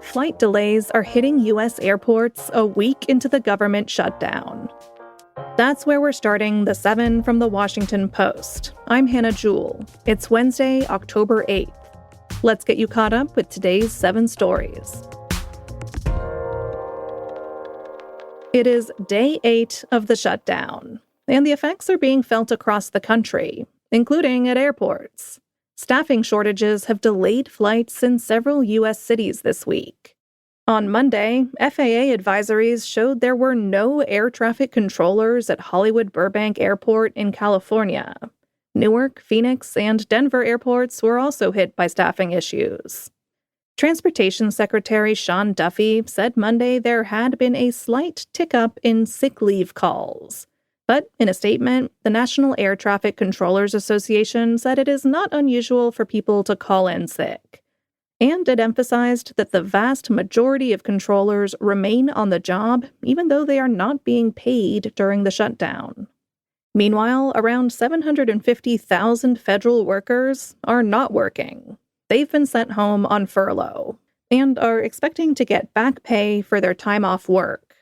Flight delays are hitting U.S. airports a week into the government shutdown. That's where we're starting the 7 from the Washington Post. I'm Hannah Jewell. It's Wednesday, October 8th. Let's get you caught up with today's 7 stories. It is day 8 of the shutdown, and the effects are being felt across the country, including at airports. Staffing shortages have delayed flights in several U.S. cities this week. On Monday, FAA advisories showed there were no air traffic controllers at Hollywood Burbank Airport in California. Newark, Phoenix, and Denver airports were also hit by staffing issues. Transportation Secretary Sean Duffy said Monday there had been a slight tick-up in sick leave calls. But in a statement, the National Air Traffic Controllers Association said it is not unusual for people to call in sick. And it emphasized that the vast majority of controllers remain on the job, even though they are not being paid during the shutdown. Meanwhile, around 750,000 federal workers are not working. They've been sent home on furlough and are expecting to get back pay for their time off work.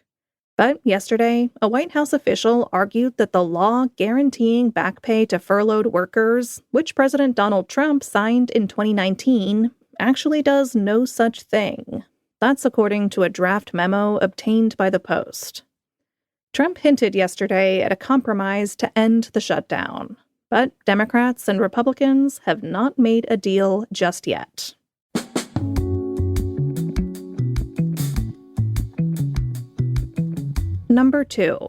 But yesterday, a White House official argued that the law guaranteeing back pay to furloughed workers, which President Donald Trump signed in 2019, actually does no such thing. That's according to a draft memo obtained by the Post. Trump hinted yesterday at a compromise to end the shutdown, but Democrats and Republicans have not made a deal just yet. Number 2.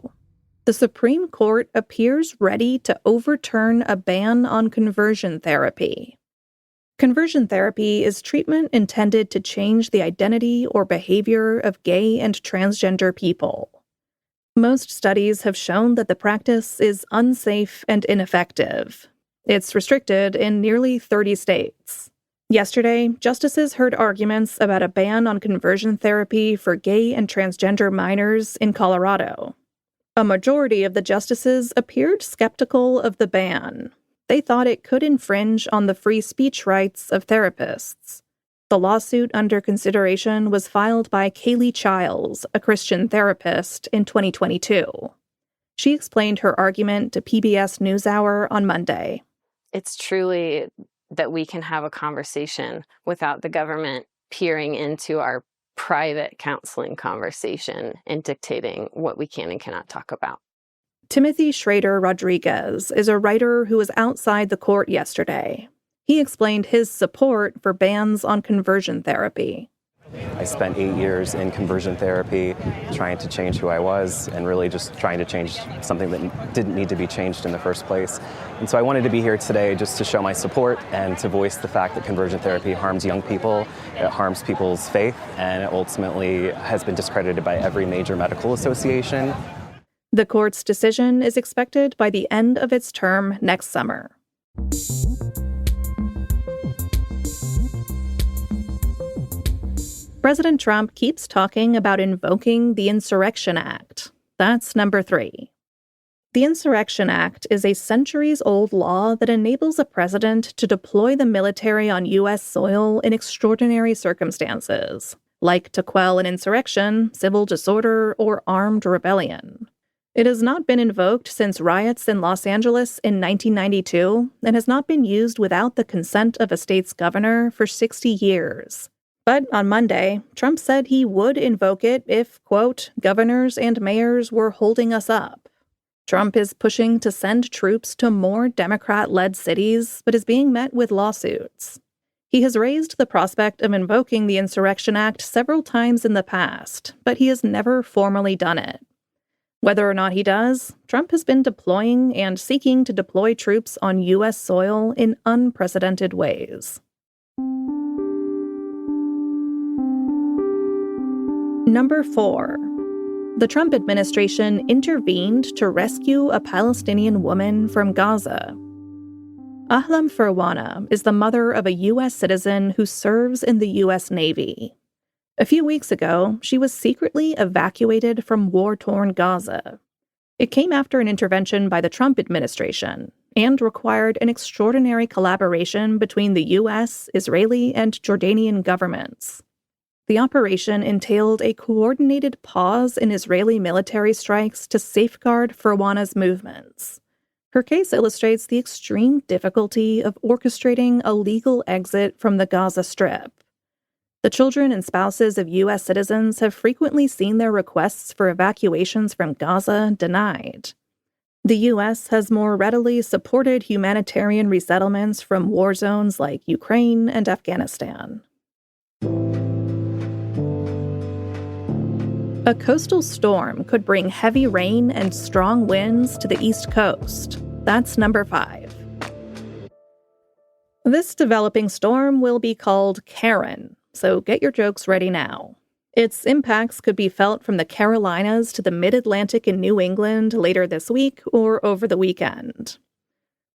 The Supreme Court appears ready to overturn a ban on conversion therapy. Conversion therapy is treatment intended to change the identity or behavior of gay and transgender people. Most studies have shown that the practice is unsafe and ineffective. It's restricted in nearly 30 states. Yesterday, justices heard arguments about a ban on conversion therapy for gay and transgender minors in Colorado. A majority of the justices appeared skeptical of the ban. They thought it could infringe on the free speech rights of therapists. The lawsuit under consideration was filed by Kaylee Childs, a Christian therapist, in 2022. She explained her argument to PBS NewsHour on Monday. It's truly that we can have a conversation without the government peering into our private counseling conversation and dictating what we can and cannot talk about. Timothy Schrader Rodriguez is a writer who was outside the court yesterday. He explained his support for bans on conversion therapy. I spent 8 years in conversion therapy trying to change who I was and really just trying to change something that didn't need to be changed in the first place. And so I wanted to be here today just to show my support and to voice the fact that conversion therapy harms young people, it harms people's faith, and it ultimately has been discredited by every major medical association. The court's decision is expected by the end of its term next summer. President Trump keeps talking about invoking the Insurrection Act. That's number 3. The Insurrection Act is a centuries-old law that enables a president to deploy the military on U.S. soil in extraordinary circumstances, like to quell an insurrection, civil disorder, or armed rebellion. It has not been invoked since riots in Los Angeles in 1992 and has not been used without the consent of a state's governor for 60 years. But on Monday, Trump said he would invoke it if, quote, governors and mayors were holding us up. Trump is pushing to send troops to more Democrat-led cities, but is being met with lawsuits. He has raised the prospect of invoking the Insurrection Act several times in the past, but he has never formally done it. Whether or not he does, Trump has been deploying and seeking to deploy troops on U.S. soil in unprecedented ways. Number 4. The Trump administration intervened to rescue a Palestinian woman from Gaza. Ahlam Farwana is the mother of a U.S. citizen who serves in the U.S. Navy. A few weeks ago, she was secretly evacuated from war-torn Gaza. It came after an intervention by the Trump administration, and required an extraordinary collaboration between the U.S., Israeli, and Jordanian governments. The operation entailed a coordinated pause in Israeli military strikes to safeguard Furwana's movements. Her case illustrates the extreme difficulty of orchestrating a legal exit from the Gaza Strip. The children and spouses of U.S. citizens have frequently seen their requests for evacuations from Gaza denied. The U.S. has more readily supported humanitarian resettlements from war zones like Ukraine and Afghanistan. A coastal storm could bring heavy rain and strong winds to the East Coast. That's number 5. This developing storm will be called Karen, so get your jokes ready now. Its impacts could be felt from the Carolinas to the mid-Atlantic and New England later this week or over the weekend.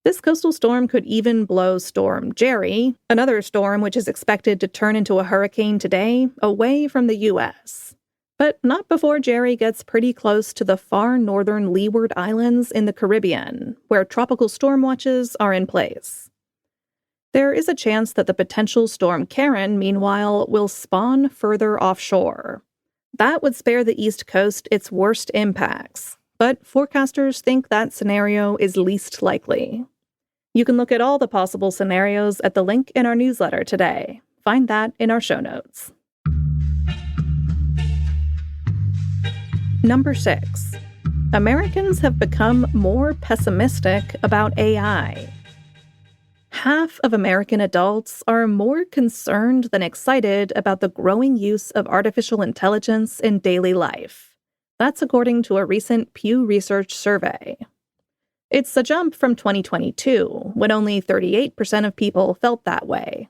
This coastal storm could even blow Storm Jerry, another storm which is expected to turn into a hurricane today, away from the U.S. But not before Jerry gets pretty close to the far northern Leeward Islands in the Caribbean, where tropical storm watches are in place. There is a chance that the potential storm Karen, meanwhile, will spawn further offshore. That would spare the East Coast its worst impacts, but forecasters think that scenario is least likely. You can look at all the possible scenarios at the link in our newsletter today. Find that in our show notes. Number 6. Americans have become more pessimistic about AI. Half of American adults are more concerned than excited about the growing use of artificial intelligence in daily life. That's according to a recent Pew Research survey. It's a jump from 2022, when only 38% of people felt that way.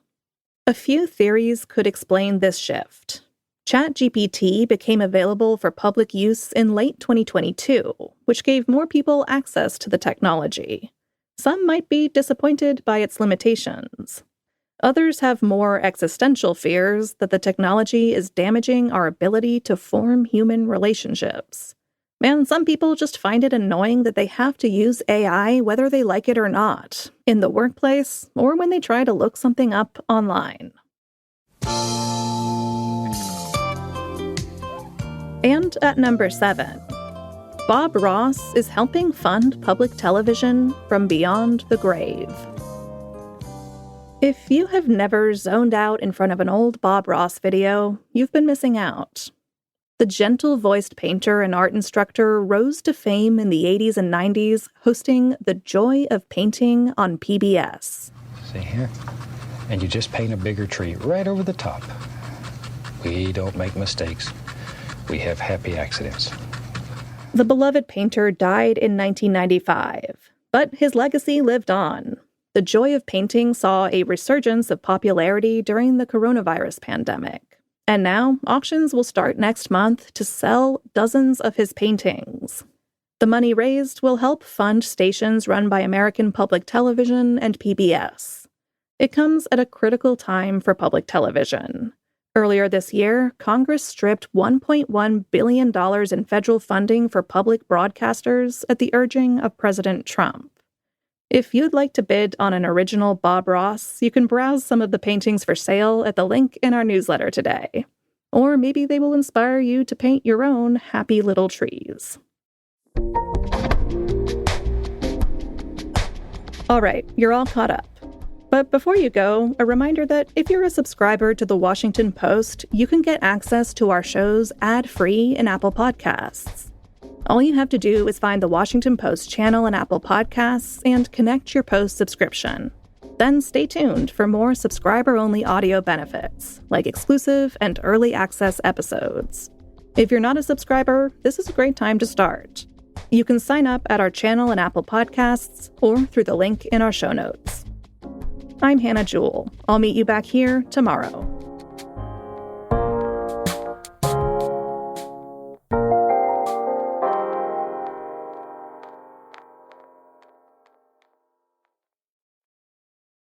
A few theories could explain this shift. ChatGPT became available for public use in late 2022, which gave more people access to the technology. Some might be disappointed by its limitations. Others have more existential fears that the technology is damaging our ability to form human relationships. And some people just find it annoying that they have to use AI whether they like it or not, in the workplace or when they try to look something up online. And at number 7, Bob Ross is helping fund public television from beyond the grave. If you have never zoned out in front of an old Bob Ross video, you've been missing out. The gentle-voiced painter and art instructor rose to fame in the 80s and 90s, hosting The Joy of Painting on PBS. See here? And you just paint a bigger tree right over the top. We don't make mistakes. We have happy accidents. The beloved painter died in 1995, but his legacy lived on. The Joy of Painting saw a resurgence of popularity during the coronavirus pandemic. And now, auctions will start next month to sell dozens of his paintings. The money raised will help fund stations run by American Public Television and PBS. It comes at a critical time for public television. Earlier this year, Congress stripped $1.1 billion in federal funding for public broadcasters at the urging of President Trump. If you'd like to bid on an original Bob Ross, you can browse some of the paintings for sale at the link in our newsletter today. Or maybe they will inspire you to paint your own happy little trees. All right, you're all caught up. But before you go, a reminder that if you're a subscriber to The Washington Post, you can get access to our shows ad-free in Apple Podcasts. All you have to do is find The Washington Post channel in Apple Podcasts and connect your Post subscription. Then stay tuned for more subscriber-only audio benefits, like exclusive and early access episodes. If you're not a subscriber, this is a great time to start. You can sign up at our channel in Apple Podcasts or through the link in our show notes. I'm Hannah Jewell. I'll meet you back here tomorrow.